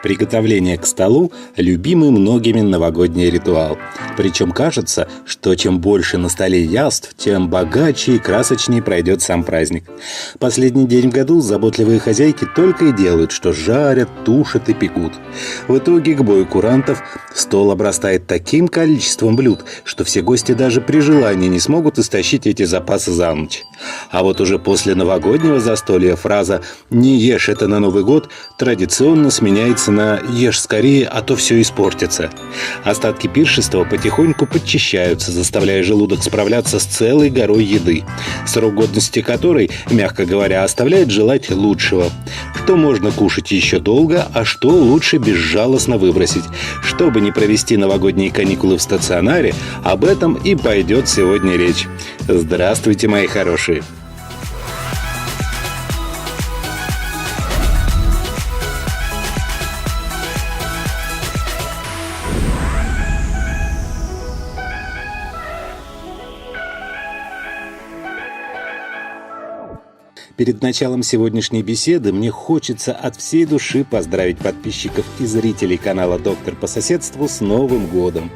Приготовление к столу – любимый многими новогодний ритуал. Причем кажется, что чем больше на столе яств, тем богаче и красочнее пройдет сам праздник. Последний день в году заботливые хозяйки только и делают, что жарят, тушат и пекут. В итоге, к бою курантов, стол обрастает таким количеством блюд, что все гости даже при желании не смогут истощить эти запасы за ночь. А вот уже после новогоднего застолья фраза «не ешь это на Новый год» традиционно сменяется на «ешь скорее, а то все испортится». Остатки пиршества потихоньку подчищаются, заставляя желудок справляться с целой горой еды, срок годности которой, мягко говоря, оставляет желать лучшего. Что можно кушать еще долго, а что лучше безжалостно выбросить. Чтобы не провести новогодние каникулы в стационаре, об этом и пойдет сегодня речь. Здравствуйте, мои хорошие! Перед началом сегодняшней беседы мне хочется от всей души поздравить подписчиков и зрителей канала «Доктор по соседству» с Новым годом.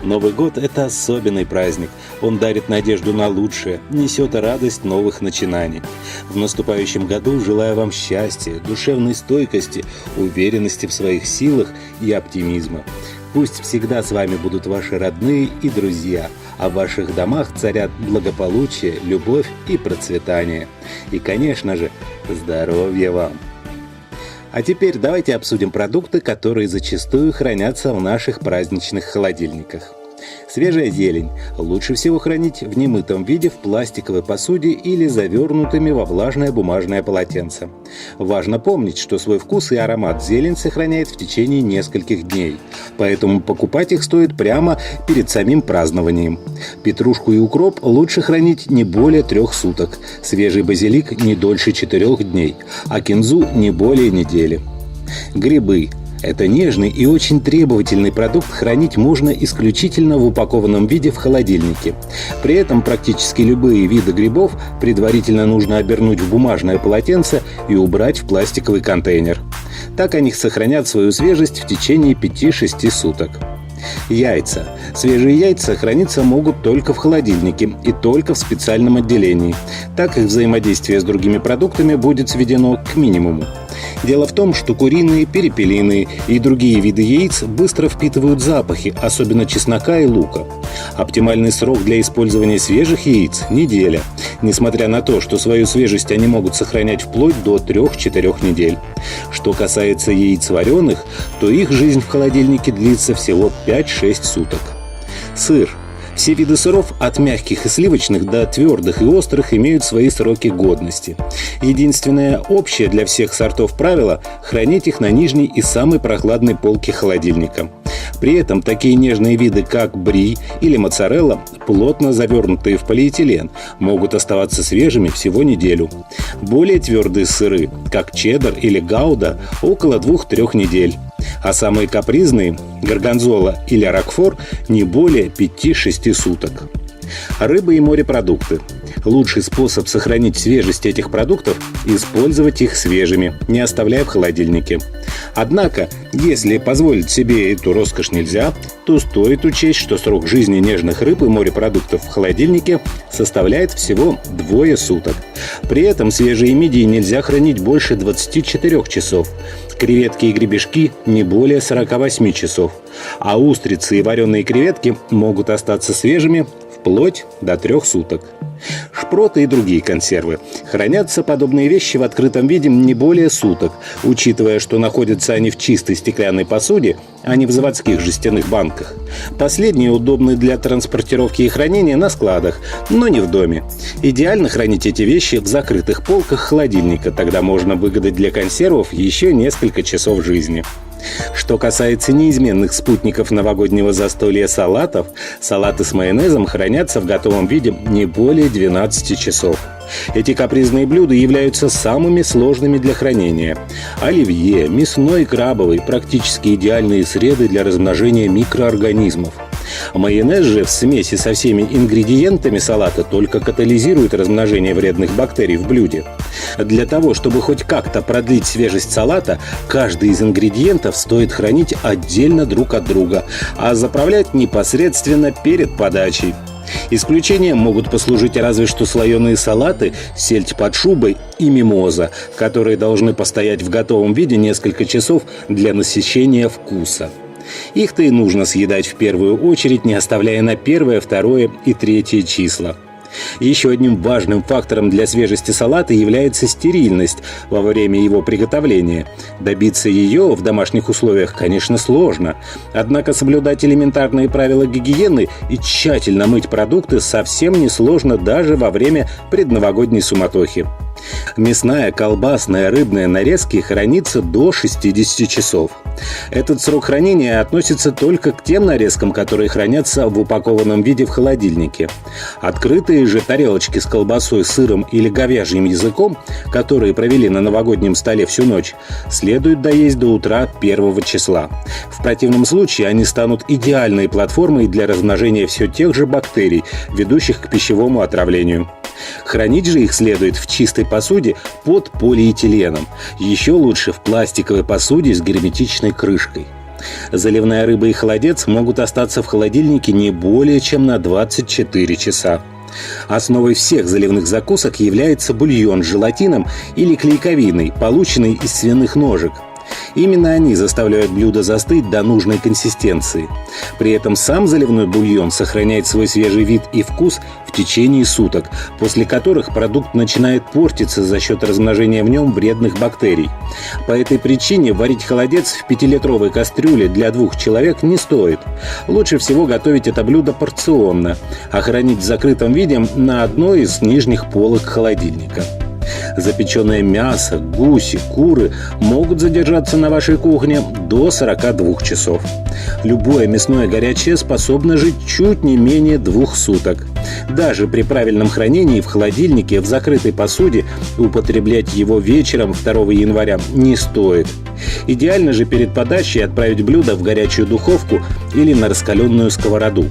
Новый год – это особенный праздник. Он дарит надежду на лучшее, несет радость новых начинаний. В наступающем году желаю вам счастья, душевной стойкости, уверенности в своих силах и оптимизма. Пусть всегда с вами будут ваши родные и друзья, а в ваших домах царят благополучие, любовь и процветание. И, конечно же, здоровья вам! А теперь давайте обсудим продукты, которые зачастую хранятся в наших праздничных холодильниках. Свежая зелень лучше всего хранить в немытом виде в пластиковой посуде или завернутыми во влажное бумажное полотенце. Важно помнить, что свой вкус и аромат зелень сохраняет в течение нескольких дней, поэтому покупать их стоит прямо перед самим празднованием. Петрушку и укроп лучше хранить не более 3 суток, свежий базилик не дольше 4 дней, а кинзу не более недели. Грибы. Это нежный и очень требовательный продукт, хранить можно исключительно в упакованном виде в холодильнике. При этом практически любые виды грибов предварительно нужно обернуть в бумажное полотенце и убрать в пластиковый контейнер. Так они сохранят свою свежесть в течение 5-6 суток. Яйца. Свежие яйца храниться могут только в холодильнике и только в специальном отделении. Так их взаимодействие с другими продуктами будет сведено к минимуму. Дело в том, что куриные, перепелиные и другие виды яиц быстро впитывают запахи, особенно чеснока и лука. Оптимальный срок для использования свежих яиц – неделя, несмотря на то, что свою свежесть они могут сохранять вплоть до 3-4 недель. Что касается яиц вареных, то их жизнь в холодильнике длится всего 5-6 суток. Сыр. Все виды сыров, от мягких и сливочных до твердых и острых, имеют свои сроки годности. Единственное общее для всех сортов правило – хранить их на нижней и самой прохладной полке холодильника. При этом такие нежные виды, как бри или моцарелла, плотно завернутые в полиэтилен, могут оставаться свежими всего неделю. Более твердые сыры, как чеддер или гауда, около 2-3 недель. А самые капризные – горгонзола или рокфор – не более 5-6 суток. Рыба и морепродукты. Лучший способ сохранить свежесть этих продуктов – использовать их свежими, не оставляя в холодильнике. Однако, если позволить себе эту роскошь нельзя, то стоит учесть, что срок жизни нежных рыб и морепродуктов в холодильнике составляет всего 2 суток. При этом свежие мидии нельзя хранить больше 24 часов, креветки и гребешки – не более 48 часов, а устрицы и вареные креветки могут остаться свежими вплоть до 3 суток. Шпроты и другие консервы. Хранятся подобные вещи в открытом виде не более суток, учитывая, что находятся они в чистой стеклянной посуде, а не в заводских жестяных банках. Последние удобны для транспортировки и хранения на складах, но не в доме. Идеально хранить эти вещи в закрытых полках холодильника, тогда можно выгадать для консервов еще несколько часов жизни. Что касается неизменных спутников новогоднего застолья салатов, салаты с майонезом хранятся в готовом виде не более 12 часов. Эти капризные блюда являются самыми сложными для хранения. Оливье, мясной и крабовый – практически идеальные среды для размножения микроорганизмов. Майонез же в смеси со всеми ингредиентами салата только катализирует размножение вредных бактерий в блюде. Для того, чтобы хоть как-то продлить свежесть салата, каждый из ингредиентов стоит хранить отдельно друг от друга, а заправлять непосредственно перед подачей. Исключением могут послужить разве что слоеные салаты, сельдь под шубой и мимоза, которые должны постоять в готовом виде несколько часов для насыщения вкуса. Их-то и нужно съедать в первую очередь, не оставляя на первое, второе и третье числа. Еще одним важным фактором для свежести салата является стерильность во время его приготовления. Добиться ее в домашних условиях, конечно, сложно. Однако соблюдать элементарные правила гигиены и тщательно мыть продукты совсем несложно даже во время предновогодней суматохи. Мясная, колбасная, рыбная нарезки хранится до 60 часов. Этот срок хранения относится только к тем нарезкам, которые хранятся в упакованном виде в холодильнике. Открытые же тарелочки с колбасой, сыром или говяжьим языком, которые провели на новогоднем столе всю ночь, следует доесть до утра 1 числа. В противном случае они станут идеальной платформой для размножения все тех же бактерий, ведущих к пищевому отравлению. Хранить же их следует в чистой посуде под полиэтиленом. Еще лучше в пластиковой посуде с герметичной крышкой. Заливная рыба и холодец могут остаться в холодильнике не более чем на 24 часа. Основой всех заливных закусок является бульон с желатином или клейковиной, полученный из свиных ножек. Именно они заставляют блюдо застыть до нужной консистенции. При этом сам заливной бульон сохраняет свой свежий вид и вкус в течение суток, после которых продукт начинает портиться за счет размножения в нем вредных бактерий. По этой причине варить холодец в 5-литровой кастрюле для 2 человек не стоит. Лучше всего готовить это блюдо порционно, а хранить в закрытом виде на одной из нижних полок холодильника. Запеченное мясо, гуси, куры могут задержаться на вашей кухне до 42 часов. Любое мясное горячее способно жить чуть не менее 2 суток. Даже при правильном хранении в холодильнике в закрытой посуде употреблять его вечером 2 января не стоит. Идеально же перед подачей отправить блюдо в горячую духовку или на раскаленную сковороду.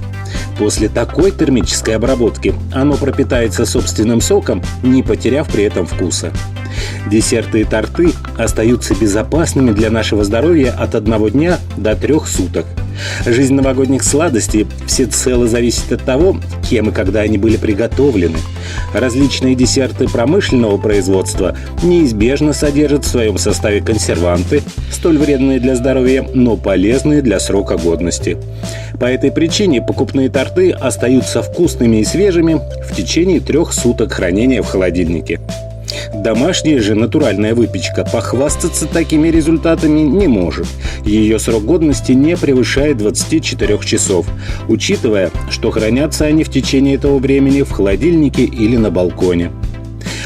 После такой термической обработки оно пропитается собственным соком, не потеряв при этом вкуса. Десерты и торты остаются безопасными для нашего здоровья от 1 дня до 3 суток. Жизнь новогодних сладостей всецело зависит от того, кем и когда они были приготовлены. Различные десерты промышленного производства неизбежно содержат в своем составе консерванты, столь вредные для здоровья, но полезные для срока годности. По этой причине покупные торты остаются вкусными и свежими в течение 3 суток хранения в холодильнике. Домашняя же натуральная выпечка похвастаться такими результатами не может. Ее срок годности не превышает 24 часов, учитывая, что хранятся они в течение этого времени в холодильнике или на балконе.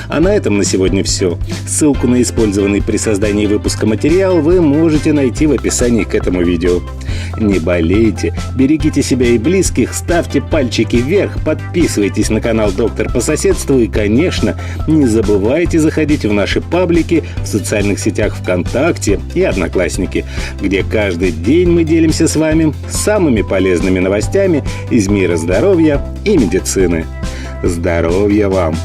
А на этом на сегодня все. Ссылку на использованный при создании выпуска материал вы можете найти в описании к этому видео. Не болейте, берегите себя и близких, ставьте пальчики вверх, подписывайтесь на канал «Доктор по соседству» и, конечно, не забывайте заходить в наши паблики в социальных сетях ВКонтакте и Одноклассники, где каждый день мы делимся с вами самыми полезными новостями из мира здоровья и медицины. Здоровья вам!